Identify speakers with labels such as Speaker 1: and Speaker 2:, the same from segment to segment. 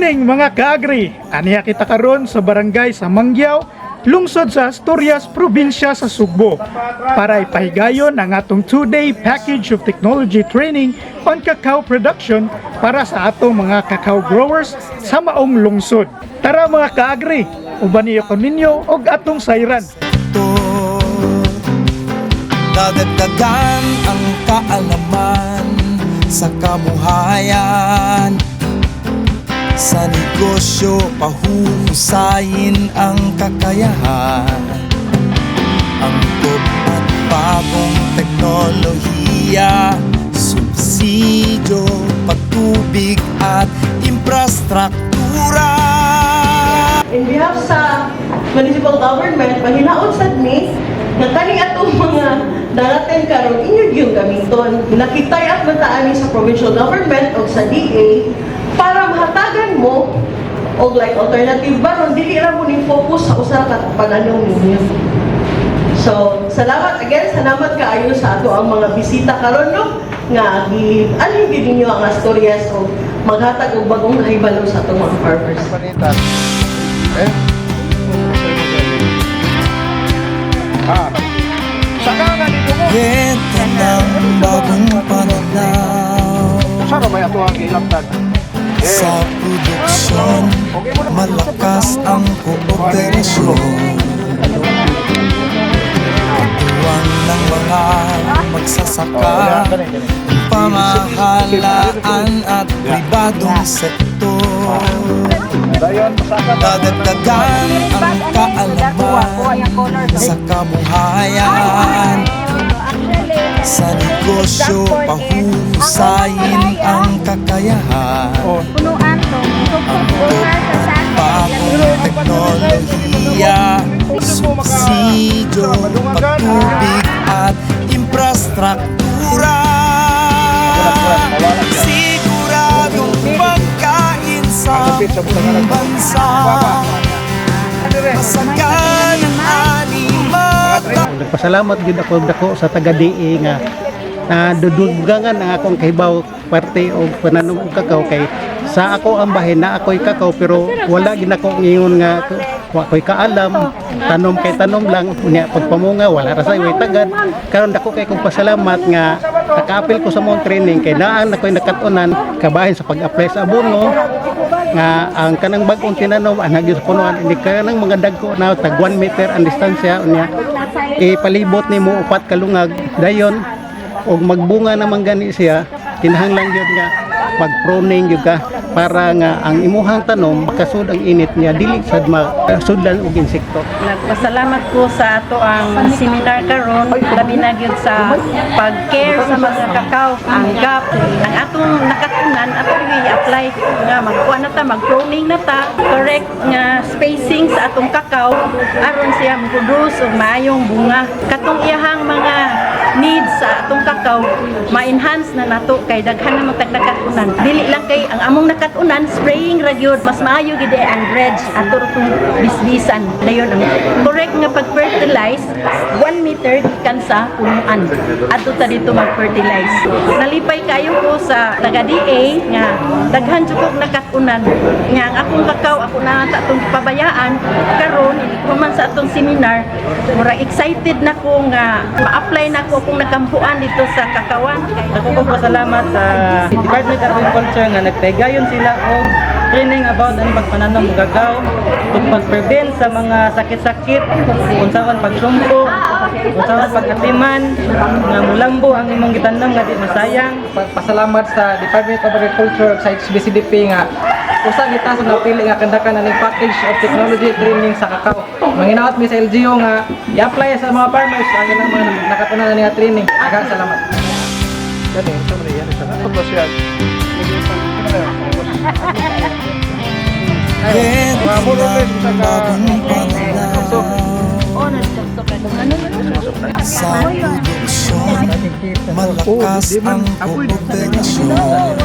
Speaker 1: Morning mga kaagri! Aniya kita karon sa barangay sa Mangyaw, lungsod sa Asturias, probinsya sa Sugbo para ipahigayon ang atong 2-day package of technology training on cacao production para sa atong mga cacao growers sa maong lungsod. Tara mga kaagri, uban niyo kon ninyo og atong sayran.
Speaker 2: Dadagdagan ang kaalaman sa kabuhayan. Sa negosyo, pahuhusayin ang kakayahan. Angkop at bagong teknolohiya, subsidyo, patubig at infrastruktura.
Speaker 3: In behalf sa municipal government, mahinaon sad ni nga kani atong mga darating karon inyo yung gamiton. Nakitay at mataani sa provincial government o sa DA para mahatagan mo o like alternative baron dili ra mo ni focus sa usa ka pananom ninyo. So, salamat again, salamat kaayo sa ato ang mga bisita karon no nga alin gid ninyo ang Asturias o maghatag og bagong kahibalo sa atong mga farmers.
Speaker 1: Saka nga dito mo!
Speaker 2: Benta ng bagong pananaw.
Speaker 1: Saan may ato ang ilaptag?
Speaker 2: Sa produksyon, malakas ang kooperasyon. Katuwang ng mga magsasaka, pamahalaan at pribadong sektor. Dadagdagan ang kaalaman sa kabuhayan. Sa negosyo, pahuhusayin ang kakayahan. Angkop at bagong teknolohiya, subsidyo, patubig at infrastruktura. Siguradong pagkain sa buong bansa. Masagan ang animata.
Speaker 4: Nagpasalamat gid ako dako sa taga-DA nga dudugangan ang akong kahibaw parte og pananom og kakao kay sa ako ang bahin na ako'y kakao pero wala gid ako ngingon nga ako'y kaalam tanom kay tanom lang unya pagpamunga wala ra say way tagad karon dako kay kong pasalamat nga naka-apil ko sa mong training kay naan ako'y nakatunan kabahin sa pag-apply sa abono nga ang kanang bag-ong tinanom anag sa punuan hindi kanang mga dagko na tag 1 meter ang distansya unya ipalibot nimo upat ka lungag dayon og magbunga naman gani siya kinahanglan gyud nga mag-pruning gyud ka para nga ang imuhang tanom makasud ang init niya dili sad masudlan og insekto.
Speaker 5: Nagpasalamat ko sa ato ang seminar karon labi na gyud sa pag-care sa mga kakao ang gap ang atong nakatunan ato i-apply nga magkuha na ta mag-pruning na ta correct nga spacing sa atong kakao aron siya mag-produce og maayong bunga katong iyahang mga needs sa atong kakao ma-enhance na nato kay daghan na matag nakatunan dili lang kay ang among nakatunan spraying ra gyud mas maayo gid ang dredge ato rutong bisbisan dayon ang correct nga pag-fertilize 1 meter gikan sa punuan adto ta dito mag-fertilize nalipay kayo ko sa taga-DA nga daghan jud nakatunan nga ang akong kakao ako na sa atong pabayaan karon human sa atong seminar murag excited na ko nga ma-apply na ko kung nakampuan dito sa kakawan.
Speaker 6: Ako po pasalamat sa Department of Agriculture nga nagpaygayon sila og training about ang pagpananom ng kakao, ug pag-prevent sa mga sakit-sakit, unsaon pagsumpo, unsaon pag-atiman, nga mulambo ang imong gitanom nga di masayang.
Speaker 7: Pasalamat sa Department of Agriculture sa HBCDP nga usa kita sa napili nga kandakan aning package of technology training sa kakao. Manginaot mi sa LGU nga i-apply sa mga farmers ang ilang mga nakatunan nga training. Aga salamat.
Speaker 1: Gani, ito man yan. Ito ba siya?
Speaker 2: Benta ng bagong pananaw. Sa produksyon, malakas ang kooperasyon.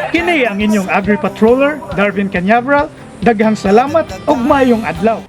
Speaker 1: Kini ang inyong Agri-Patroller, Darwin Canyabral. Daghang salamat ug maayong adlaw.